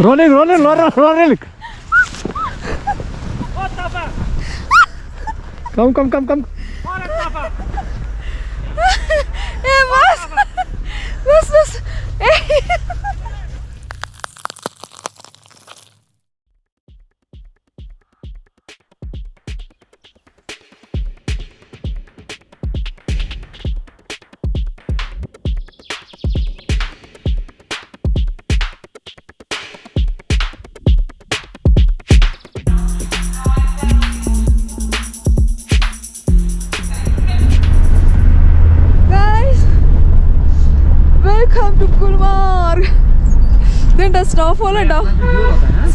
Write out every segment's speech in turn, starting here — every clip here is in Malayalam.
Rolling, rolling. Come. Hey, boss. Hey. Welcome to Gulmarg. Then the snowfall and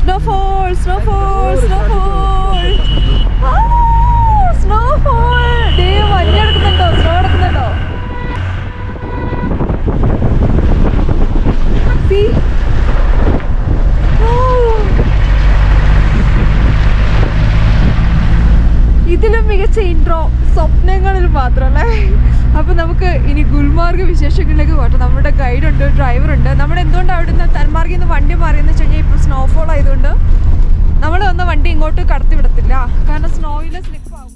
snowfall. Ah, snowfall. Day one year snow. See? Oh. ഇതിലും മികച്ച ഇൻട്രോ സ്വപ്നങ്ങളിൽ മാത്രമല്ലേ. അപ്പോൾ നമുക്ക് ഇനി ഗുൽമാർഗ് വിശേഷങ്ങളിലേക്ക് പോകട്ടെ. നമ്മുടെ ഗൈഡുണ്ട്, ഡ്രൈവറുണ്ട്. നമ്മൾ എന്തുകൊണ്ട് അവിടുന്ന് തന്മാർഗിൽ നിന്ന് വണ്ടി മാറിയെന്ന് വെച്ച് കഴിഞ്ഞാൽ ഇപ്പോൾ സ്നോഫോൾ ആയതുകൊണ്ട് നമ്മൾ വന്ന വണ്ടി ഇങ്ങോട്ട് കടത്തി വിടത്തില്ല. കാരണം സ്നോയിൽ സ്ലിപ്പാകും.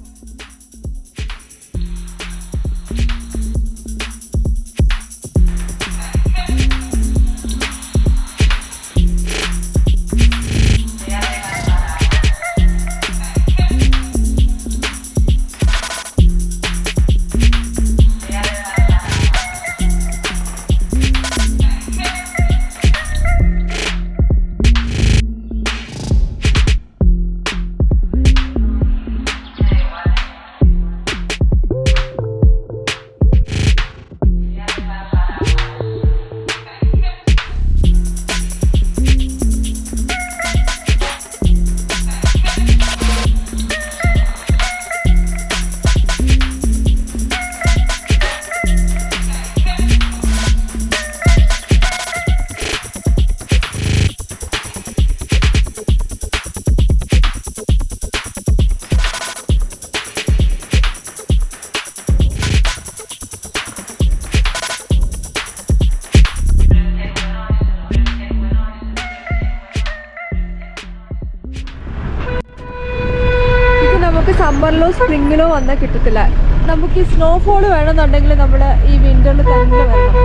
സമ്മറിലോ സ്പ്രിങ്ങിലോ വന്നാൽ കിട്ടത്തില്ല. നമുക്ക് ഈ സ്നോഫോൾ വേണമെന്നുണ്ടെങ്കിൽ നമ്മൾ ഈ വിന്ററിൽ തന്നെ വരണം.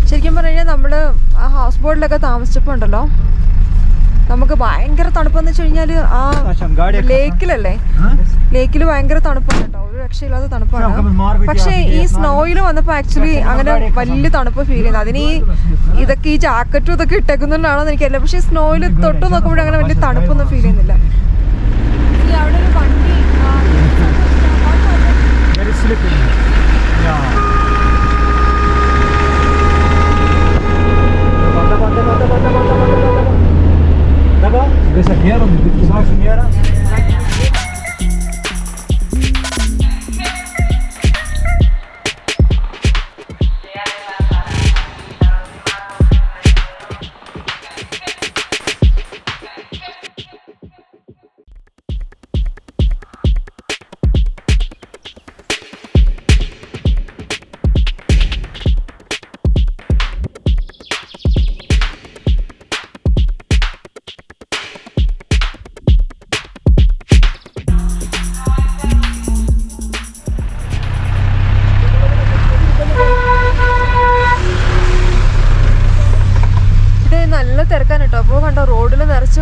ശരിക്കും പറഞ്ഞു കഴിഞ്ഞാൽ നമ്മൾ ആ ഹൗസ് ബോട്ടിലൊക്കെ താമസിച്ചപ്പോൾ ഉണ്ടല്ലോ, നമുക്ക് ഭയങ്കര തണുപ്പെന്ന് വെച്ച് കഴിഞ്ഞാൽ ആ ലേക്കിലല്ലേ, ലേക്കിൽ ഭയങ്കര തണുപ്പാണ് കേട്ടോ, ഒരു രക്ഷയില്ലാത്ത തണുപ്പാണ്. പക്ഷേ ഈ സ്നോയിൽ വന്നപ്പോൾ ആക്ച്വലി അങ്ങനെ വലിയ തണുപ്പ് ഫീൽ ചെയ്യുന്നത്. അതിന് ഇതൊക്കെ ഈ ജാക്കറ്റും ഇതൊക്കെ ഇട്ടേക്കുന്നുണ്ടാണോ എനിക്കറിയില്ല. പക്ഷേ സ്നോയിൽ തൊട്ട് നോക്കുമ്പോഴും അങ്ങനെ വലിയ തണുപ്പൊന്നും ഫീൽ ചെയ്യുന്നില്ല. അവിടെ ഒരു വണ്ടി Dessa guerra,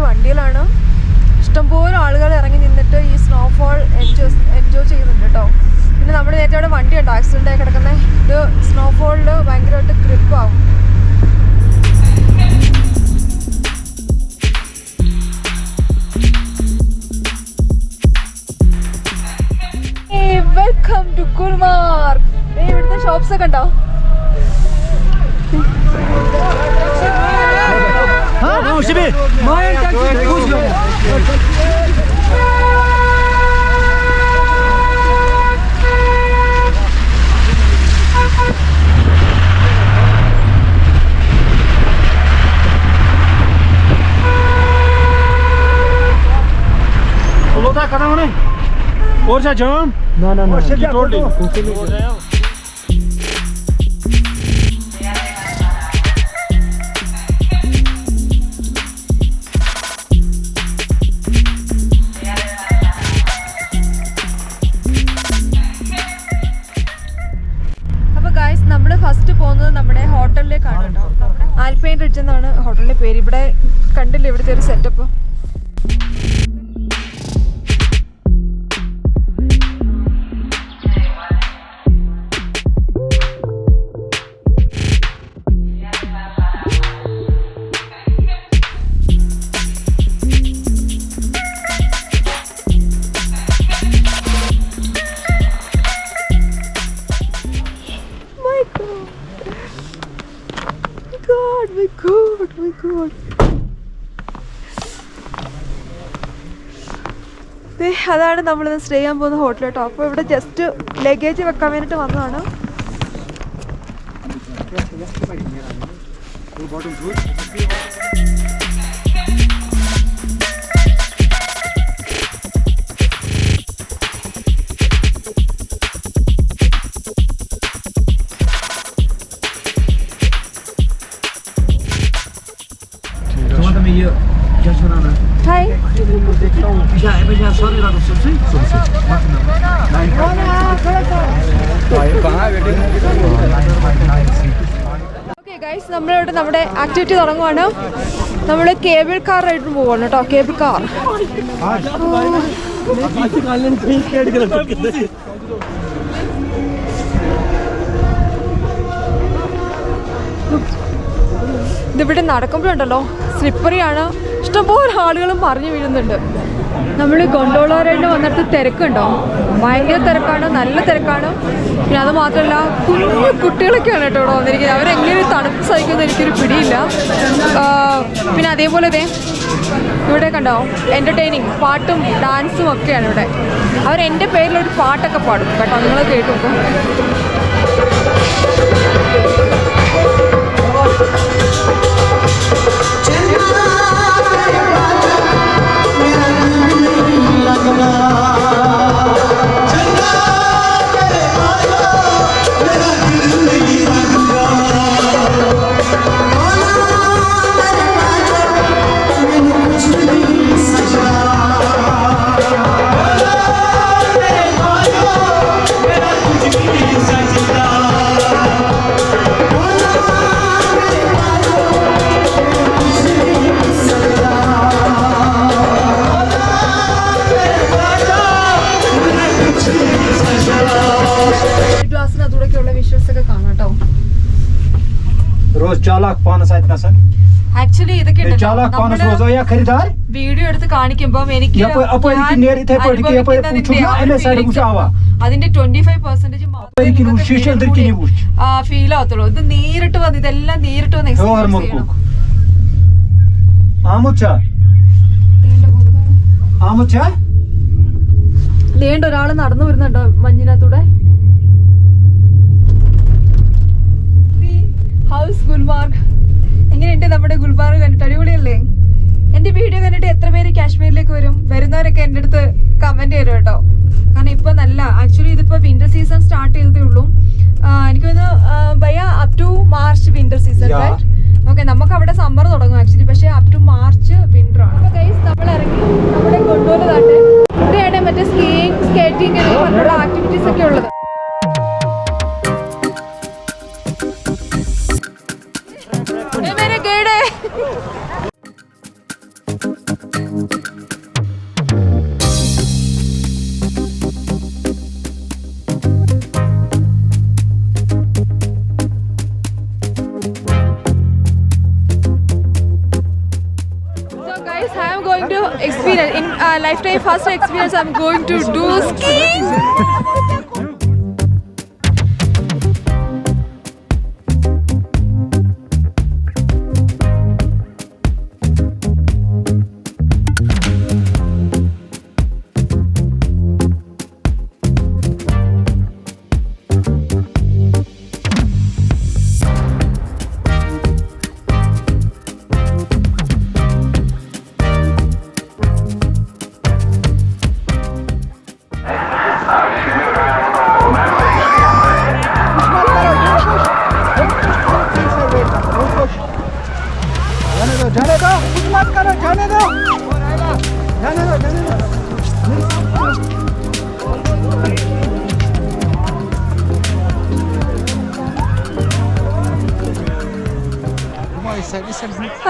വണ്ടിയിലാണ് ഇഷ്ടംപോലെ ആളുകൾ ഇറങ്ങി നിന്നിട്ട് ഈ സ്നോഫോൾ എൻജോയ് ചെയ്യുന്നുണ്ട് കേട്ടോ. പിന്നെ നമ്മൾ നേരത്തെ അവിടെ വണ്ടി ഉണ്ടോ ആക്സിഡൻ്റ് ആയി കിടക്കുന്നത്. ഇത് സ്നോഫോളിൽ ഭയങ്കരമായിട്ട് ഗ്രിപ്പാവും. Welcome to Gulmarg. ഇവിടുത്തെ ഷോപ്സ് ഒക്കെ ഉണ്ടോ? और क्या जाम? ना അപ്പോൾ ഗൈസ് നമ്മൾ ഫസ്റ്റ് പോകുന്നത് നമ്മുടെ ഹോട്ടലിലേക്കാണ് കേട്ടോ. ആൽപൈൻ റിഡ്ജ് എന്നാണ് ഹോട്ടലിൻ്റെ പേര്. ഇവിടെ കണ്ടില്ലേ ഇവിടുത്തെ ഒരു സെറ്റപ്പ്. My God. അതാണ് നമ്മളിന്ന് സ്റ്റേ ചെയ്യാൻ പോകുന്ന ഹോട്ടൽ കേട്ടോ. അപ്പോൾ ഇവിടെ ജസ്റ്റ് ലഗേജ് വെക്കാൻ വേണ്ടിയിട്ട് വന്നതാണ്. Hi. Okay guys, നമ്മളിവിടെ നമ്മുടെ ആക്ടിവിറ്റി തുടങ്ങുവാണ്. നമ്മൾ കേബിൾ കാർ റൈഡിന് പോവാണ് കേട്ടോ. Cable car. ഇതിവിടെ നടക്കുമ്പോഴുണ്ടല്ലോ സ്ലിപ്പറിയാണ്. ഇഷ്ടംപോലെ ആളുകളും മറിഞ്ഞു വീഴുന്നുണ്ട്. നമ്മൾ ഗൊണ്ടോള റൈഡിന് വന്നിട്ട് തിരക്കുണ്ടോ? ഭയങ്കര തിരക്കാണ്, നല്ല തിരക്കാണ്. പിന്നെ അത് മാത്രമല്ല കുഞ്ഞു കുട്ടികളൊക്കെയാണ് കേട്ടോ ഇവിടെ വന്നിരിക്കുന്നത്. അവരെങ്ങനെ തണുപ്പ് സഹിക്കുന്നത് എനിക്കൊരു പിടിയില്ല. പിന്നെ അതേപോലെ ഇവിടെ കണ്ടോ എൻ്റർടൈനിങ് പാട്ടും ഡാൻസും ഒക്കെയാണ് ഇവിടെ. അവരെൻ്റെ പേരിലൊരു പാട്ടൊക്കെ പാടും കേട്ടോ. നിങ്ങൾ കേട്ടു. ആക്ച്വലി ഇതൊക്കെ വീഡിയോ എടുത്ത് കാണിക്കുമ്പോൾ എനിക്ക് അതിന്റെ 25% ഫീൽ ആവത്തുള്ളൂ. ഇത് നേരിട്ട് വന്ന് ഇതെല്ലാം നേരിട്ട് വന്ന് ലേണ്ട ഒരാള് നടന്നു വരുന്നുണ്ടോ മഞ്ഞിനകത്തൂടെ. ഹൗസ് ഗുൽമാർഗ്. എങ്ങനെയുണ്ട് നമ്മുടെ ഗുൽമാർഗ് കണ്ടിട്ട്? അടിപൊളിയല്ലേ? എൻ്റെ വീഡിയോ കണ്ടിട്ട് എത്ര പേര് കാശ്മീരിലേക്ക് വരുന്നവരൊക്കെ എൻ്റെ അടുത്ത് കമന്റ് ചെയ്തു കേട്ടോ. കാരണം ഇപ്പൊ നല്ല ആക്ച്വലി ഇതിപ്പോ വിന്റർ സീസൺ സ്റ്റാർട്ട് ചെയ്തതേ ഉള്ളൂ. എനിക്ക് തോന്നുന്നു ഭയ up to March winter season. Okay, നമുക്ക് അവിടെ സമ്മർ തുടങ്ങും ആക്ച്വലി, പക്ഷെ അപ് ടു മാർച്ച് വിന്റർ ആണ്. അപ്പൊ ഗൈസ് നമ്മൾ ഇറങ്ങി നമ്മുടെ കൊണ്ടുപോകുന്നതായിട്ട് ഇവിടെയാണ് മറ്റേ സ്കീയിങ്, സ്കേറ്റിംഗ് പോലുള്ള ആക്ടിവിറ്റീസ് ഒക്കെ ഉള്ളത്. I am going to experience in lifetime first experience. I'm going to do skiing.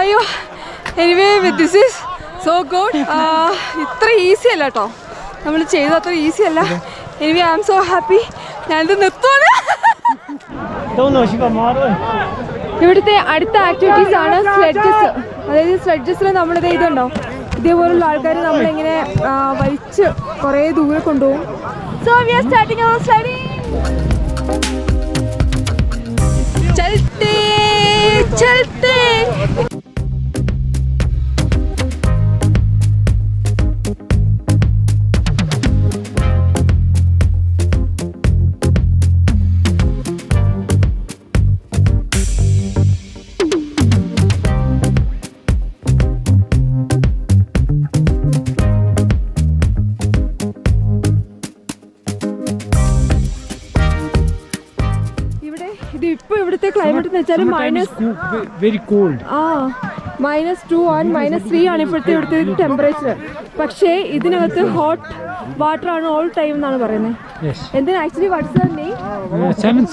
അയ്യോ anyway this is so good. ഇത്ര ഈസി അല്ല കേട്ടോ, നമ്മൾ ചെയ്തത് അത്ര ഈസി അല്ല. Anyway I am so happy. ഞാനിത് നിർത്തുവാണ്. ഇവിടുത്തെ അടുത്ത ആക്ടിവിറ്റീസ് ആണ് സ്ലെഡ്ജസ്. അതായത് സ്ലെഡ്ജസിൽ നമ്മളിത് ഇതുണ്ടോ, ഇതേപോലുള്ള ആൾക്കാർ നമ്മളിങ്ങനെ വലിച്ച് കുറേ ദൂരെ കൊണ്ടുപോകും. So we are starting our sliding. ചൽത്തേ ചൽത്തേ. ഇവിടുത്തെ ക്ലൈമറ്റ് എന്ന് വെച്ചാൽ -2 and -3 ആണ് ഇപ്പോഴത്തെ ഇവിടുത്തെ ടെമ്പറേച്ചർ. പക്ഷേ ഇതിനകത്ത് ഹോട്ട് വാട്ടർ ആണ് ഓൾ ടൈം എന്നാണ് പറയുന്നത്. എന്തിനാ actually what's the name? Seven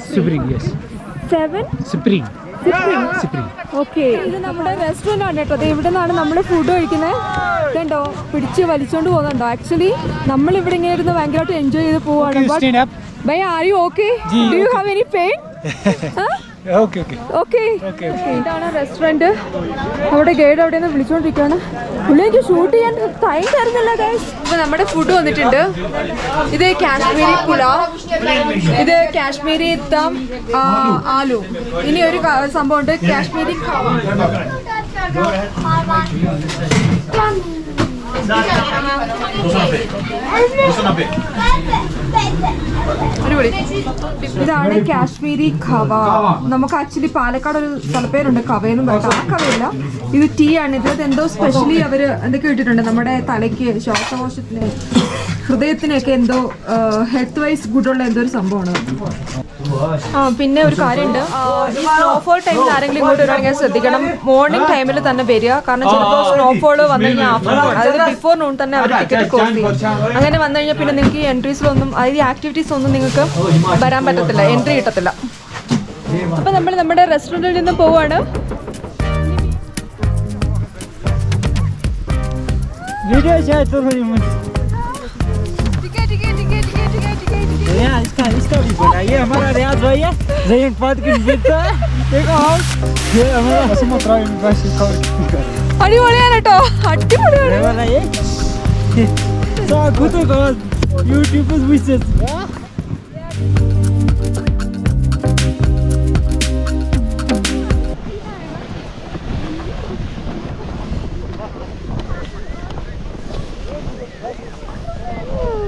Spring. Yes. Spring. Okay, ഇത് നമ്മുടെ റെസ്റ്റോറൻ്റ് ആണ് കേട്ടോ. ഇവിടെ നിന്നാണ് നമ്മൾ ഫുഡ് കഴിക്കുന്നത്. ഇതുണ്ടോ പിടിച്ച് വലിച്ചോണ്ട് പോകുന്നുണ്ടോ? ആക്ച്വലി നമ്മൾ ഇവിടെ ഇങ്ങനെ ഇരുന്ന് ഭയങ്കരമായിട്ട് എൻജോയ് ചെയ്ത് പോവാണ്. Bhai, are you okay? Do you have any pain? Okay. ഇതാണ് റെസ്റ്റോറൻറ്റ്. അവിടെ ഗൈഡ് അവിടെ നിന്ന് വിളിച്ചുകൊണ്ടിരിക്കുകയാണ്. പുള്ളി എനിക്ക് ഷൂട്ട് ചെയ്യാൻ ടൈം തരുന്നില്ല ഗൈസ്. അപ്പോൾ നമ്മുടെ ഫുഡ് വന്നിട്ടുണ്ട്. ഇത് കാശ്മീരി പുലാവ്, ഇത് കാശ്മീരി ദം ആലു. ഇനി ഒരു സംഭവമുണ്ട്, കാശ്മീരി അടിപൊളി. ഇതാണ് കാശ്മീരി ഖവ. നമുക്ക് ആക്ച്വലി പാലക്കാട് ഒരു സ്ഥലപ്പേരുണ്ട് കവയെന്നും പറയാം. ആ കവയല്ല, ഇത് ടീ ആണ്. ഇതിനകത്ത് എന്തോ സ്പെഷ്യലി അവർ എന്തൊക്കെ ഇട്ടിട്ടുണ്ട്. നമ്മുടെ തലയ്ക്ക്, ശ്വാസകോശത്തിന്, ഹൃദയത്തിനൊക്കെ എന്തോ ഹെൽത്ത് വൈസ് ഗുഡുള്ള എന്തോ ഒരു സംഭവമാണ്. പിന്നെ ഒരു കാര്യമുണ്ട്, ഈ സ്നോഫോൾ ടൈമിൽ ആരെങ്കിലും ഇങ്ങോട്ട് വരികയാണെങ്കിൽ ശ്രദ്ധിക്കണം. മോർണിംഗ് ടൈമിൽ തന്നെ വരിക. കാരണം ചിലപ്പോൾ സ്നോഫോൾ വന്നു കഴിഞ്ഞാൽ ആഫ്റ്റർനൂൺ, അതായത് ബിഫോർ നൂൺ തന്നെ അവർ ടിക്കറ്റ് ക്ലോസ് ചെയ്യും. അങ്ങനെ വന്നു കഴിഞ്ഞാൽ പിന്നെ നിങ്ങൾക്ക് ഈ എൻട്രീസിലൊന്നും, അതായത് ഈ ആക്ടിവിറ്റീസ് ഒന്നും നിങ്ങൾക്ക് വരാൻ പറ്റത്തില്ല, എൻട്രി കിട്ടത്തില്ല. അപ്പം നമ്മൾ നമ്മുടെ റെസ്റ്റോറൻറ്റിൽ നിന്ന് പോവുകയാണ്. इसका भी बना, ये हमारा रियाज भाई है, जैन पाद की बेटा देखो हाउस, ये हमारा हसमा ट्राई में बस कवर അടിപൊളിയാണ് കേട്ടോ, അടിപൊളിയാണ്. वाला ये तो खुद को यूट्यूबर्स विशेष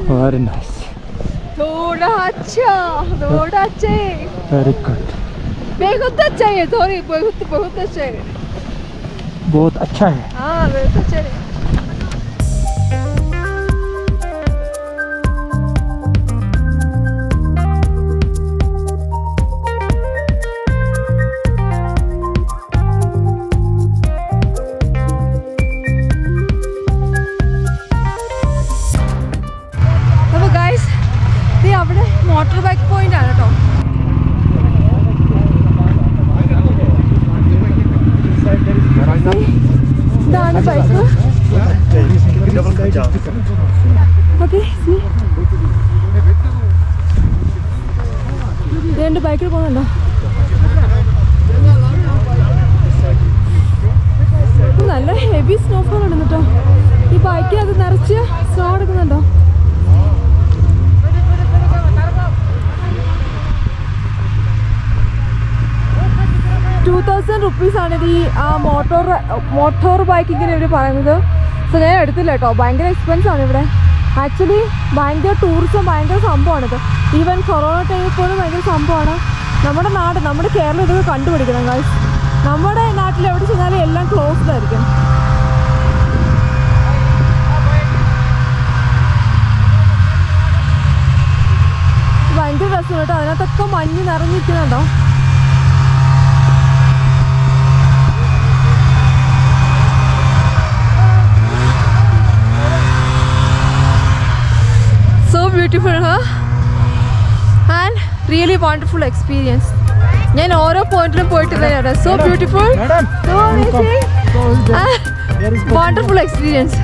very nice. थोड़ा अच्छा है, very good, बहुत अच्छा है. सॉरी, बहुत अच्छा है. बहुत अच्छा है. हाँ, बहुत अच्छा है. അപ്പോൾ ഗൈസ്, ഇത് അവിടെ മോട്ടോർ ബൈക്ക് പോയിന്റ് ആണ് കേട്ടോ. ഇതാണ് ബൈക്ക്. ഓക്കെ, രണ്ട് ബൈക്കിൽ പോകുന്നുണ്ടോ? നല്ല ഹെവി സ്നോഫോൾ ആണ് കേട്ടോ. ഈ ബൈക്കിൽ അത് നിറച്ച് സ്നോ എടുക്കുന്നുണ്ടോ? ₹2,000 ആണ് ഇത് ഈ മോട്ടോർ ബൈക്കിങ്ങിന് ഇവർ പറയുന്നത്. സോ ഞാൻ എടുത്തില്ല കേട്ടോ. ഭയങ്കര എക്സ്പെൻസ് ആണ് ഇവിടെ. ആക്ച്വലി ഭയങ്കര ടൂറിസം ഭയങ്കര സംഭവമാണിത്. ഈവൻ കൊറോണ ടൈമിൽ പോലും ഭയങ്കര സംഭവമാണ്. നമ്മുടെ കേരളം ഇതൊക്കെ കണ്ടുപിടിക്കണം ഗൈസ്. നമ്മുടെ നാട്ടിൽ എവിടെ ചെന്നാലും എല്ലാം ക്ലോസ്ഡ് ആയിരിക്കും. ഭയങ്കര രസം കേട്ടോ. അതിനകത്തൊക്കെ മഞ്ഞ് നിറഞ്ഞിരിക്കുന്നുണ്ടോ? So beautiful, huh? And really wonderful experience. ഞാൻ ഓരോ പോയിന്റിലും പോയിട്ടില്ല. So beautiful, so amazing, wonderful experience.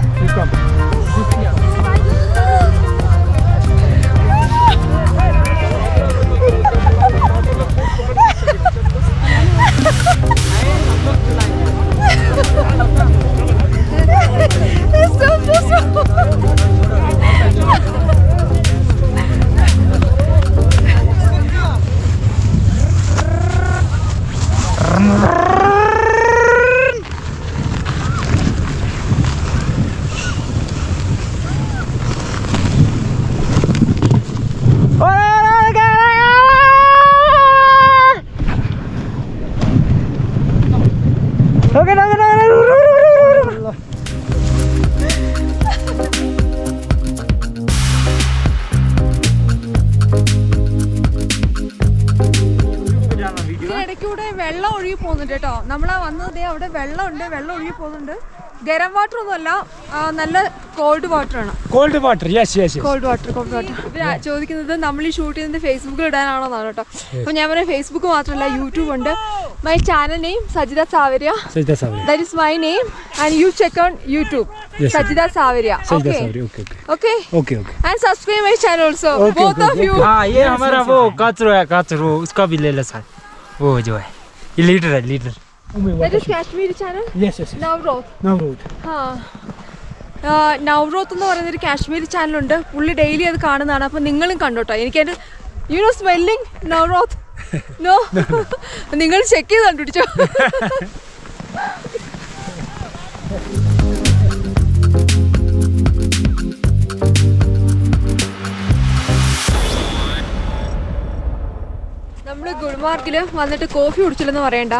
ഇടയ്ക്കൂടെ വെള്ളം ഒഴുകി പോകുന്നുണ്ട് കേട്ടോ. നമ്മളാ വന്നത് അവിടെ വെള്ളം ഒഴുകി പോകുന്നുണ്ട്. ഗരം വാട്ടർ ഒന്നുമല്ല, നല്ല കോൾഡ് വാട്ടർ ആണ്. Cold water, yes. Called water. ഇവര് ചോദിക്കുന്നത് നമ്മൾ ഈ ഷൂട്ട് ചെയ്യുന്നത് ഫേസ്ബുക്കിൽ ഇടാനാണോന്നാണ് കേട്ടോ. അപ്പൊ ഞാൻ പറയാം ഫേസ്ബുക്ക് മാത്രമല്ല, യൂട്യൂബ് ഉണ്ട്. My channel name Sajitha Sawariya. That is my name and you check on YouTube Sajitha Sawariya. Okay. And subscribe my channel also. Both of you. ये हमारा वो काचरो उसका भी ले लो साथ. वो जो है ये litre. That is Kashmiri channel. Yes. Navroth. നവ്രോത്ത് എന്ന് പറയുന്നൊരു കാശ്മീരി ചാനലുണ്ട്. പുള്ളി ഡെയിലി അത് കാണുന്നതാണ്. അപ്പം നിങ്ങളും കണ്ടോട്ടോ. എനിക്കതിൻ്റെ സ്മെല്ലിങ് നവ്രോത്ത് നോ നിങ്ങൾ ചെക്ക് ചെയ്ത് കണ്ടുപിടിച്ചോ. നമ്മൾ ഗുൽമാർഗിൽ വന്നിട്ട് കോഫി കുടിച്ചില്ലെന്ന് പറയണ്ട.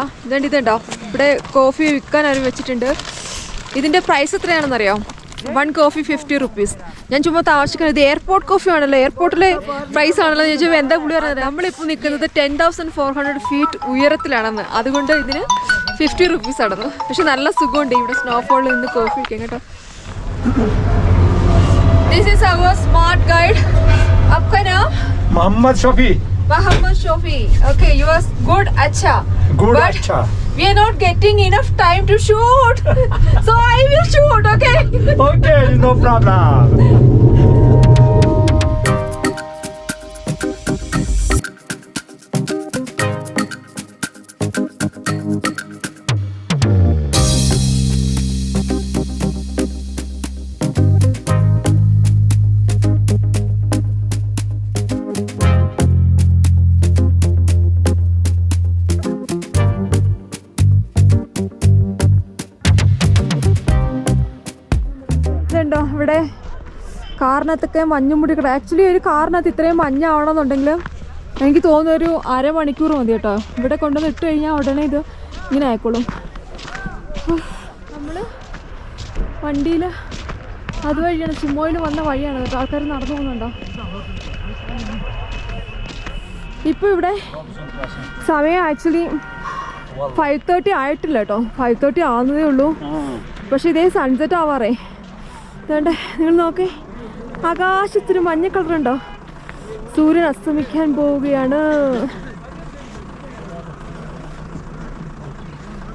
ഇതുണ്ടോ ഇവിടെ കോഫി വിൽക്കാൻ അവർ വെച്ചിട്ടുണ്ട്. ഇതിൻ്റെ പ്രൈസ് എത്രയാണെന്നറിയോ? 1 കോഫി ₹50. ഞാൻ ചുമ്മാ താമസിക്കുന്നത്. ഇത് എയർപോർട്ട് കോഫി ആണല്ലോ, എയർപോർട്ടിലെ പ്രൈസ് ആണല്ലോ എന്ന് ചോദിച്ചാൽ എന്താ പുള്ളി പറയുന്നത്? നമ്മളിപ്പോൾ നിൽക്കുന്നത് 10,400 feet ഉയരത്തിലാണെന്ന്. അതുകൊണ്ട് ഇതിന് ₹50 ആണെന്ന്. പക്ഷെ നല്ല സുഖമുണ്ട് ഇവിടെ സ്നോഫോളിൽ നിന്ന് കോഫി കുടിക്കാൻ കേട്ടോ. This is our smart guide. आपका नाम? Mohammad Shafi. Okay, you are good. Acha. Good. But Acha. we are not getting enough time to shoot. So I will shoot, okay? Okay, no problem. ഇവിടെ കാറിനകത്തൊക്കെ മഞ്ഞുമുടി കിടക്കും. ആക്ച്വലി ഒരു കാറിനകത്ത് ഇത്രയും മഞ്ഞാവണമെന്നുണ്ടെങ്കിൽ എനിക്ക് തോന്നുന്ന ഒരു അരമണിക്കൂർ മതി കേട്ടോ. ഇവിടെ കൊണ്ടുവന്ന് ഇട്ട് കഴിഞ്ഞാൽ ഉടനെ ഇത് ഇങ്ങനെ ആയിക്കോളും. നമ്മൾ വണ്ടിയിൽ അതുവഴിയാണ്, സുമോയിൽ വന്ന വഴിയാണ് കേട്ടോ. ആൾക്കാർ നടന്നു പോകുന്നുണ്ടോ? ഇപ്പോൾ ഇവിടെ സമയം ആക്ച്വലി 5:30 ആയിട്ടില്ല കേട്ടോ. 5:30 ആവുന്നതേ ഉള്ളൂ. പക്ഷേ ഇതേ സൺസെറ്റ് ആവാറേ. അതുകൊണ്ട് നിങ്ങൾ നോക്കേ, ആകാശത്തിന് മഞ്ഞ കളറുണ്ടോ? സൂര്യൻ അസ്തമിക്കാൻ പോവുകയാണ്.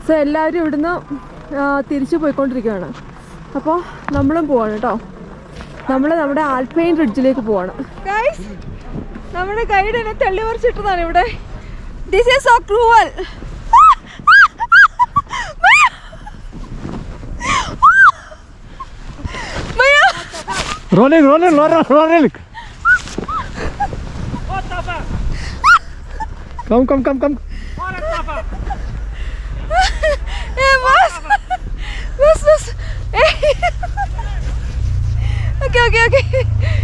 സോ എല്ലാവരും ഇവിടുന്ന് തിരിച്ചു പോയിക്കൊണ്ടിരിക്കുകയാണ്. അപ്പോൾ നമ്മളും പോവാണ് കേട്ടോ. നമ്മൾ നമ്മുടെ ആൽപൈൻ റിഡ്ജിലേക്ക് പോവാണ്. നമ്മുടെ ഗൈഡ് എന്നെ തള്ളി മറിച്ചിട്ടതാണ് ഇവിടെ. This is so cruel. Rolling, rolling, rolling. Come. Hey, boss. Hey. Okay.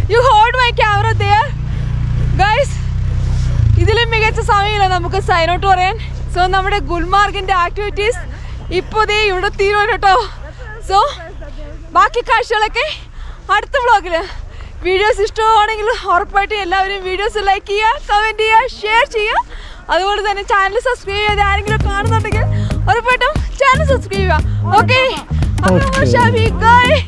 You hold my camera there. Guys, ഇതിലും മികച്ച സമയമില്ല നമുക്ക് സൈൻ ഔട്ട് പറയാൻ. സോ നമ്മുടെ ഗുൽമാർഗിന്റെ ആക്ടിവിറ്റീസ് ഇപ്പോൾ ദേ ഇവിടെ തീരുവാണ് കേട്ടോ. സോ ബാക്കി കാഴ്ചകളൊക്കെ അടുത്ത വ്ളോഗിൽ. വീഡിയോസ് ഇഷ്ടമാണെങ്കിൽ ഉറപ്പായിട്ടും എല്ലാവരും വീഡിയോസ് ലൈക്ക് ചെയ്യുക, കമൻറ്റ് ചെയ്യുക, ഷെയർ ചെയ്യുക. അതുപോലെ തന്നെ ചാനൽ സബ്സ്ക്രൈബ് ചെയ്യാതെ ആരെങ്കിലും കാണുന്നുണ്ടെങ്കിൽ ഉറപ്പായിട്ടും ചാനൽ സബ്സ്ക്രൈബ് ചെയ്യുക. ഓക്കെ, ഷാഫി ഗായ്.